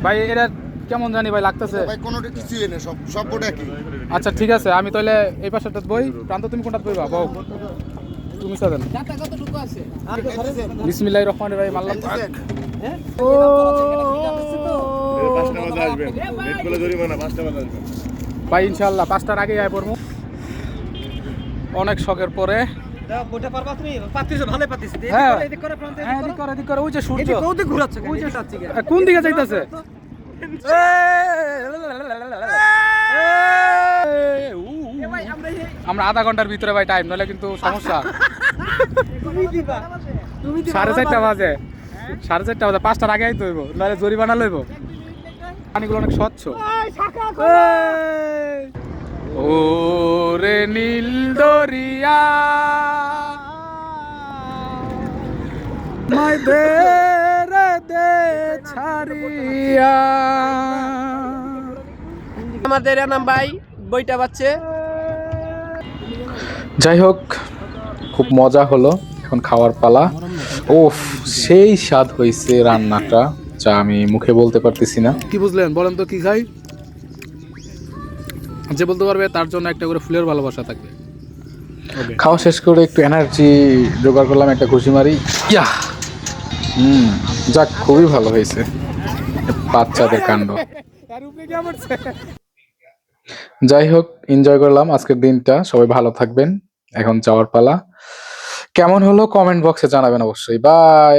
ভাই এটা কেমন জানি ভাই লাগতেছে ভাই কোনোটা কিছুই এনে সব বোর্ড একই। আচ্ছা ঠিক আছে, আমি তাহলে এই পাশটাত বই, প্রান্ত তুমি কোনটাত বইবা বউ? তুমি সাদেন। বিসমিল্লাহির রহমানির রহিম। আল্লাহ পাক। ও 5টা বাজে আসবেন, লেট করলে জরিমানা। 5টা বাজে আসবেন ভাই ইনশাআল্লাহ 5টার আগে আয় পড়বো। অনেক শখের পরে বইটা পারবা তুমি? পাতিছো, ভালো পাতিছো। হ্যাঁ এদিক করে প্রান্ত, হ্যাঁ, এদিক করে ওই যে সূর্য এদিক কোথায় ঘোরাচ্ছে? ওই যে এদিকে যাচ্ছে কেন? কোন দিকে যাইতাছে? আমরা আধা ঘন্টার ভিতরে ভাই টাইম, নাহলে কিন্তু সমস্যা। তুমি দিবা, তুমি দিবা। 4:30 বাজে, 4:30 বাজে, 5টার আগে আইতে হইব, নাহলে জরিমানা লইব। পানিগুলো অনেক স্বচ্ছ। ও রে নীল দরিয়া মাই দে রে দে ছাড়িয়া। আমাদের এনাম ভাই বইটা বাচ্চে। যাই হোক, খুব মজা হলো। এখন খাওয়ার পালা। ওফ, সেই স্বাদ হয়েছে রান্নাটা, যা আমি মুখে বলতে পারতেছি না। কি বুঝলেন বলেন তো, কি খাই? যে বলতে পারবে তার জন্য একটা করে ফুলের ভালোবাসা থাকবে। খাওয়া শেষ করে একটু এনার্জি জোগাড় করলাম, একটা ঘুষি মারি। ইয়া, যাক, খুবই ভালো হয়েছে। বাচ্চাদের কাণ্ড। যাই হোক, এনজয় করলাম আজকের দিনটা। সবাই ভালো থাকবেন। এখন যাওয়ার পালা। কেমন হলো কমেন্ট বক্সে জানাবেন অবশ্যই। বাই।